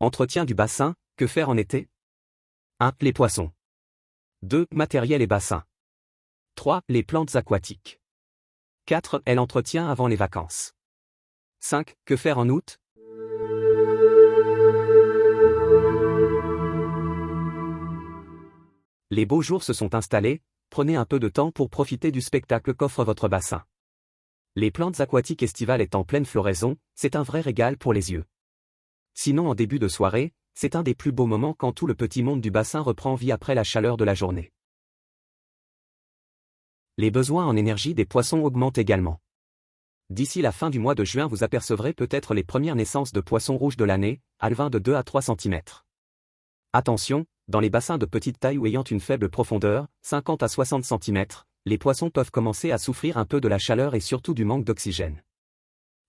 Entretien du bassin, que faire en été? 1. Les poissons. 2. Matériel et bassin. 3. Les plantes aquatiques. 4. L'entretien avant les vacances. 5. Que faire en août? Les beaux jours se sont installés, prenez un peu de temps pour profiter du spectacle qu'offre votre bassin. Les plantes aquatiques estivales est en pleine floraison, c'est un vrai régal pour les yeux. Sinon en début de soirée, c'est un des plus beaux moments quand tout le petit monde du bassin reprend vie après la chaleur de la journée. Les besoins en énergie des poissons augmentent également. D'ici la fin du mois de juin vous apercevrez peut-être les premières naissances de poissons rouges de l'année, alevins de 2 à 3 cm. Attention, dans les bassins de petite taille ou ayant une faible profondeur, 50 à 60 cm, les poissons peuvent commencer à souffrir un peu de la chaleur et surtout du manque d'oxygène.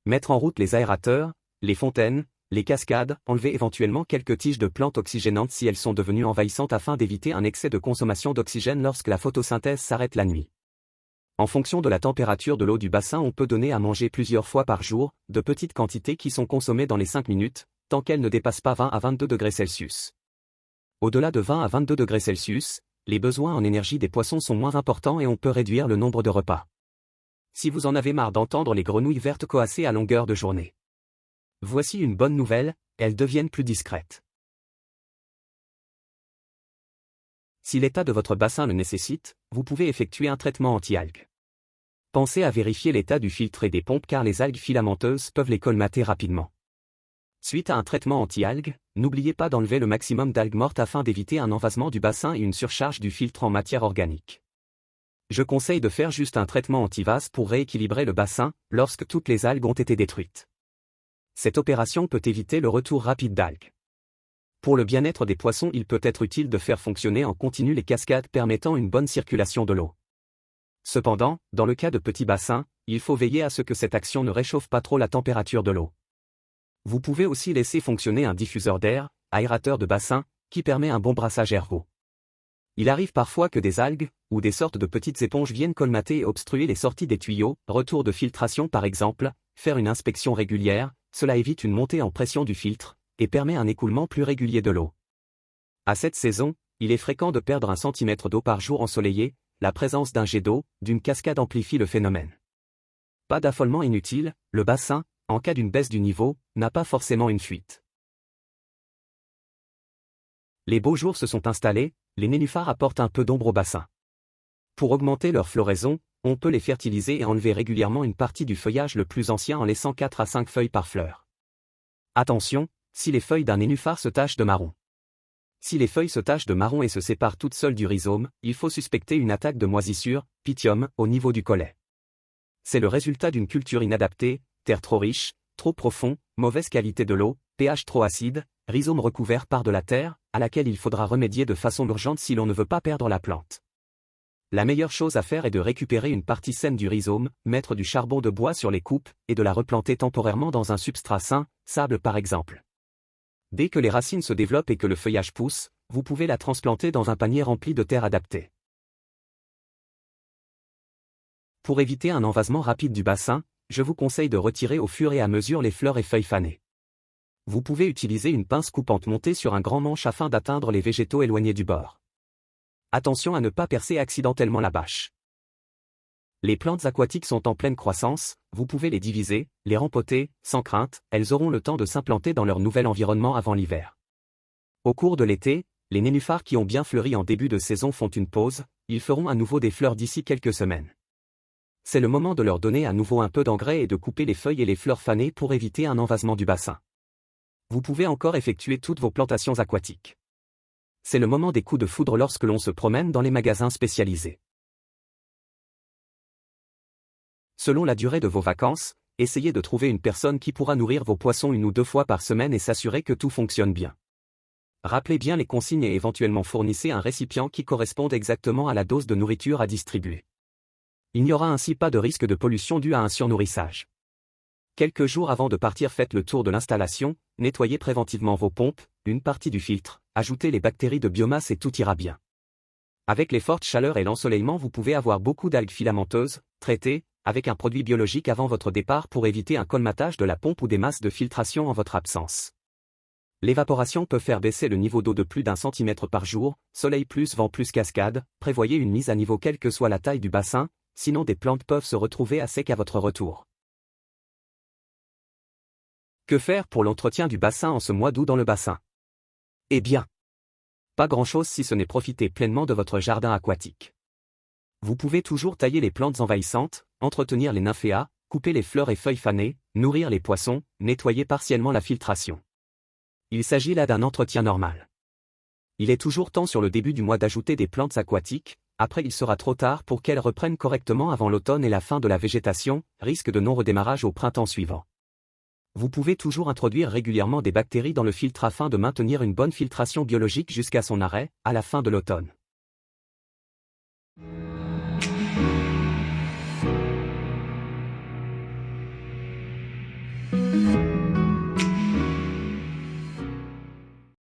Mettre en route les aérateurs, les fontaines, les cascades, enlever éventuellement quelques tiges de plantes oxygénantes si elles sont devenues envahissantes afin d'éviter un excès de consommation d'oxygène lorsque la photosynthèse s'arrête la nuit. En fonction de la température de l'eau du bassin, on peut donner à manger plusieurs fois par jour, de petites quantités qui sont consommées dans les 5 minutes, tant qu'elles ne dépassent pas 20 à 22 degrés Celsius. Au-delà de 20 à 22 degrés Celsius, les besoins en énergie des poissons sont moins importants et on peut réduire le nombre de repas. Si vous en avez marre d'entendre les grenouilles vertes coasser à longueur de journée, voici une bonne nouvelle, elles deviennent plus discrètes. Si l'état de votre bassin le nécessite, vous pouvez effectuer un traitement anti-algues. Pensez à vérifier l'état du filtre et des pompes car les algues filamenteuses peuvent les colmater rapidement. Suite à un traitement anti-algues, n'oubliez pas d'enlever le maximum d'algues mortes afin d'éviter un envasement du bassin et une surcharge du filtre en matière organique. Je conseille de faire juste un traitement anti-vase pour rééquilibrer le bassin, lorsque toutes les algues ont été détruites. Cette opération peut éviter le retour rapide d'algues. Pour le bien-être des poissons, il peut être utile de faire fonctionner en continu les cascades permettant une bonne circulation de l'eau. Cependant, dans le cas de petits bassins, il faut veiller à ce que cette action ne réchauffe pas trop la température de l'eau. Vous pouvez aussi laisser fonctionner un diffuseur d'air, aérateur de bassin, qui permet un bon brassage ergo. Il arrive parfois que des algues, ou des sortes de petites éponges viennent colmater et obstruer les sorties des tuyaux, retour de filtration par exemple, faire une inspection régulière, cela évite une montée en pression du filtre, et permet un écoulement plus régulier de l'eau. À cette saison, il est fréquent de perdre 1 cm d'eau par jour ensoleillé, la présence d'un jet d'eau, d'une cascade amplifie le phénomène. Pas d'affolement inutile, le bassin, en cas d'une baisse du niveau, n'a pas forcément une fuite. Les beaux jours se sont installés, les nénuphars apportent un peu d'ombre au bassin. Pour augmenter leur floraison, on peut les fertiliser et enlever régulièrement une partie du feuillage le plus ancien en laissant 4 à 5 feuilles par fleur. Attention, si les feuilles d'un nénuphar se tachent de marron. Si les feuilles se tachent de marron et se séparent toutes seules du rhizome, il faut suspecter une attaque de moisissure, pythium, au niveau du collet. C'est le résultat d'une culture inadaptée, terre trop riche, trop profond, mauvaise qualité de l'eau, pH trop acide, rhizome recouvert par de la terre, à laquelle il faudra remédier de façon urgente si l'on ne veut pas perdre la plante. La meilleure chose à faire est de récupérer une partie saine du rhizome, mettre du charbon de bois sur les coupes, et de la replanter temporairement dans un substrat sain, sable par exemple. Dès que les racines se développent et que le feuillage pousse, vous pouvez la transplanter dans un panier rempli de terre adaptée. Pour éviter un envasement rapide du bassin, je vous conseille de retirer au fur et à mesure les fleurs et feuilles fanées. Vous pouvez utiliser une pince coupante montée sur un grand manche afin d'atteindre les végétaux éloignés du bord. Attention à ne pas percer accidentellement la bâche. Les plantes aquatiques sont en pleine croissance, vous pouvez les diviser, les rempoter, sans crainte, elles auront le temps de s'implanter dans leur nouvel environnement avant l'hiver. Au cours de l'été, les nénuphars qui ont bien fleuri en début de saison font une pause, ils feront à nouveau des fleurs d'ici quelques semaines. C'est le moment de leur donner à nouveau un peu d'engrais et de couper les feuilles et les fleurs fanées pour éviter un envasement du bassin. Vous pouvez encore effectuer toutes vos plantations aquatiques. C'est le moment des coups de foudre lorsque l'on se promène dans les magasins spécialisés. Selon la durée de vos vacances, essayez de trouver une personne qui pourra nourrir vos poissons 1 ou 2 fois par semaine et s'assurer que tout fonctionne bien. Rappelez bien les consignes et éventuellement fournissez un récipient qui corresponde exactement à la dose de nourriture à distribuer. Il n'y aura ainsi pas de risque de pollution due à un surnourrissage. Quelques jours avant de partir, faites le tour de l'installation, nettoyez préventivement vos pompes, une partie du filtre, ajoutez les bactéries de biomasse et tout ira bien. Avec les fortes chaleurs et l'ensoleillement, vous pouvez avoir beaucoup d'algues filamenteuses, traitées, avec un produit biologique avant votre départ pour éviter un colmatage de la pompe ou des masses de filtration en votre absence. L'évaporation peut faire baisser le niveau d'eau de plus d'1 centimètre par jour, soleil plus vent plus cascade, prévoyez une mise à niveau quelle que soit la taille du bassin, sinon des plantes peuvent se retrouver à sec à votre retour. Que faire pour l'entretien du bassin en ce mois d'août dans le bassin? Eh bien, pas grand-chose si ce n'est profiter pleinement de votre jardin aquatique. Vous pouvez toujours tailler les plantes envahissantes, entretenir les nymphéas, couper les fleurs et feuilles fanées, nourrir les poissons, nettoyer partiellement la filtration. Il s'agit là d'un entretien normal. Il est toujours temps sur le début du mois d'ajouter des plantes aquatiques, après il sera trop tard pour qu'elles reprennent correctement avant l'automne et la fin de la végétation, risque de non-redémarrage au printemps suivant. Vous pouvez toujours introduire régulièrement des bactéries dans le filtre afin de maintenir une bonne filtration biologique jusqu'à son arrêt, à la fin de l'automne.